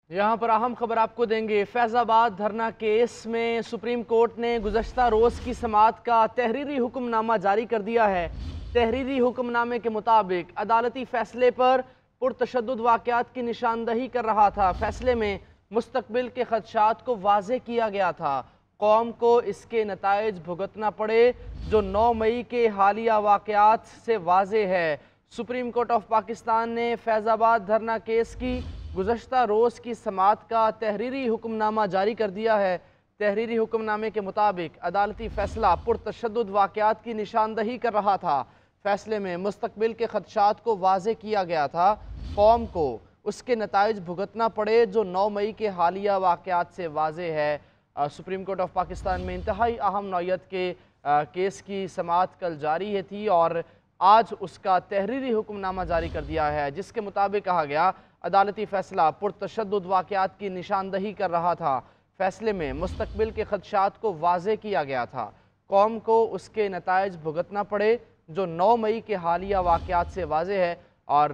यहाँ पर अहम खबर आपको देंगे। फैज़ाबाद धरना केस में सुप्रीम कोर्ट ने गुज़श्ता रोज़ की समाअत का तहरीरी हुक्मनामा जारी कर दिया है। तहरीरी हुक्मनामे के मुताबिक अदालती फ़ैसले पर पुरतशद्दुद वाक़यात की निशानदही कर रहा था। फ़ैसले में मुस्तक़बिल के ख़दशात को वाज़ेह किया गया था। कौम को इसके नताइज भुगतना पड़े जो 9 मई के हालिया वाक़यात से वाज़ेह है। सुप्रीम कोर्ट ऑफ पाकिस्तान ने फैज़ाबाद धरना केस की गुज़श्ता रोज़ की समाअत का तहरीरी हुक्मनामा जारी कर दिया है। तहरीरी हुक्मनामे के मुताबिक अदालती फ़ैसला पुरतशद्दुद वाक़यात की निशानदही कर रहा था। फ़ैसले में मुस्तक़बिल के ख़दशात को वाज़ेह किया गया था। कौम को उसके नताइज भुगतना पड़े जो 9 मई के हालिया वाक़यात से वाज़ेह है। सुप्रीम कोर्ट ऑफ पाकिस्तान में इंतहाई अहम नौइयत के केस की समाअत कल जारी है थी और आज उसका तहरीरी हुक्मनामा जारी कर दिया है, जिसके मुताबिक कहा गया अदालती फ़ैसला पुरतशद्दुद वाक़यात की निशानदही कर रहा था। फ़ैसले में मुस्तक़बिल के ख़दशात को वाज़ेह किया गया था। कौम को उसके नताइज भुगतना पड़े जो 9 मई के हालिया वाक़यात से वाज़ेह है। और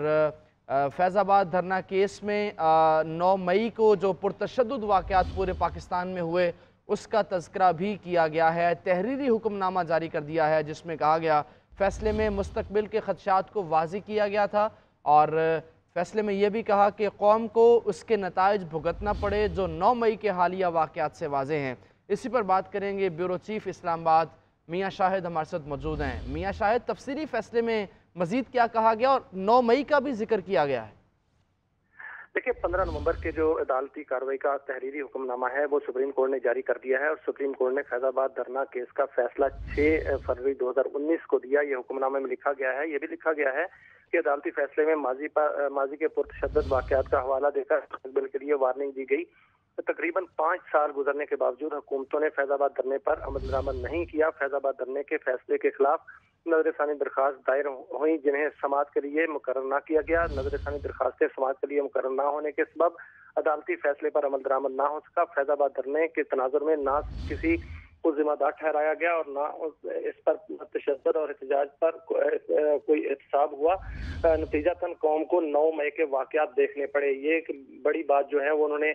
फैज़ाबाद धरना केस में 9 मई को जो पुरतशद्दुद वाक़यात पूरे पाकिस्तान में हुए उसका तज़किरा भी किया गया है। तहरीरी हुक्मनामा जारी कर दिया है जिसमें कहा गया फ़ैसले में मुस्तक़बिल के ख़दशात को वाज़ेह किया गया था और फ़ैसले में यह भी कहा कि कौम को उसके नताइज भुगतना पड़े जो 9 मई के हालिया वाक़यात से वाज़ेह हैं। इसी पर बात करेंगे। ब्यूरो चीफ़ इस्लामाबाद मियाँ शाहिद हमारे साथ मौजूद हैं। मियाँ शाहिद, तफसीली फ़ैसले में मज़ीद क्या कहा गया और 9 मई का भी जिक्र किया गया है? देखिए, 15 नवंबर के जो अदालती कार्रवाई का तहरीरी हुक्मनामा है वो सुप्रीम कोर्ट ने जारी कर दिया है और सुप्रीम कोर्ट ने फैज़ाबाद धरना केस का फैसला 6 फरवरी 2019 को दिया। ये हुक्मनामे में लिखा गया है, ये भी लिखा गया है कि अदालती फैसले में माजी के पुरतशद्दुद वाक़यात का हवाला देकर मुस्तक़बिल के लिए वार्निंग दी गई। तो तकरीबन 5 साल गुजरने के बावजूद हुकूमतों ने फैज़ाबाद धरने पर अमल दरामद नहीं किया। फैज़ाबाद धरने के फैसले के खिलाफ नज़र-ए-सानी दरख्वास्त दायर हुई जिन्हें समाअत के लिए मुकर्रर न किया गया। नज़र-ए-सानी दरख्वास्तें समाअत के लिए मुकर्रर न होने के सबब अदालती फैसले पर अमल दरामद न हो सका। फैज़ाबाद धरने के तनाजुर में ना किसी को जिम्मेदार ठहराया गया और ना इस पर तशद्दुद और एहतजाज पर कोई एहतसाब हुआ। नतीजतन कौम को 9 मई के वाक़यात देखने पड़े। ये एक बड़ी बात जो है वो उन्होंने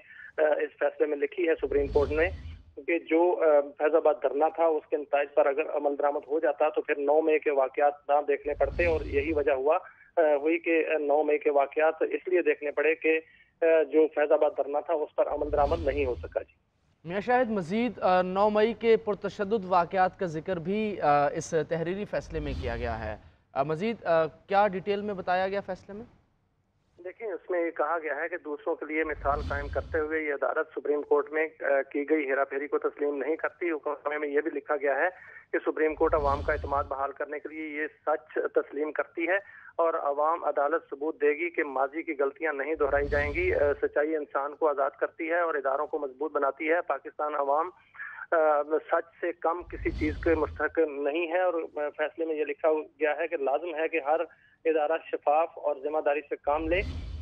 इस फैसले में लिखी है सुप्रीम कोर्ट ने कि जो फैज़ाबाद धरना था उसके नताइज पर अगर अमल दरामद हो जाता तो फिर 9 मई के वाक़यात ना देखने पड़ते और यही वजह हुई कि 9 मई के वाक़यात इसलिए देखने पड़े कि जो फैज़ाबाद धरना था उस पर अमल दरामद नहीं हो सका। जी मियाँ शाहिद, मज़ीद 9 मई के पुरतशद्दुद वाक़यात का जिक्र भी इस तहरीरी फ़ैसले में किया गया है। मज़ीद क्या डिटेल में बताया गया फ़ैसले में? देखिए, उसमें ये कहा गया है कि दूसरों के लिए मिसाल कायम करते हुए ये अदालत सुप्रीम कोर्ट में की गई हेरा फेरी को तस्लीम नहीं करती। हुक्मनामे में यह भी लिखा गया है कि सुप्रीम कोर्ट अवाम का एतमाद बहाल करने के लिए ये सच तस्लीम करती है और अवाम अदालत सबूत देगी कि माजी की गलतियां नहीं दोहराई जाएंगी। सच्चाई इंसान को आज़ाद करती है और इदारों को मजबूत बनाती है। पाकिस्तान अवाम सच से कम किसी चीज़ के मुस्तहक नहीं है और फैसले में ये लिखा गया है कि लाजिम है कि हर इदारा शफाफ और जिम्मेदारी से काम ले।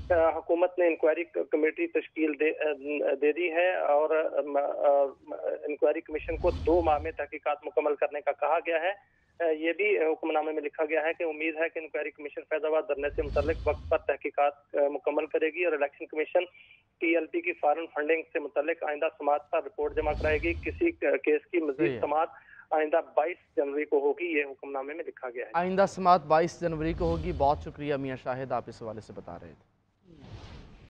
हुकूमत ने इंक्वायरी कमेटी तश्कील दे दी है और इंक्वायरी कमीशन को 2 माह में तहकीकात मुकम्मल करने का कहा गया है। ये भी हुक्मनामे में लिखा गया है कि उम्मीद है कि इंक्वायरी कमीशन फैज़ाबाद धरने से मुतल्लिक वक्त पर तहकीकात मुकम्मल करेगी और इलेक्शन कमीशन TLP की फॉरेन फंडिंग से मुतल्लिक आइंदा समाअत पर रिपोर्ट जमा कराएगी। किसी केस की मजीद समाअत आइंदा 22 जनवरी को होगी, ये हुक्मनामे में लिखा गया है। आइंदा समाअत 22 जनवरी को होगी। बहुत शुक्रिया मियाँ शाहिद, आप इस हवाले से बता रहे थे।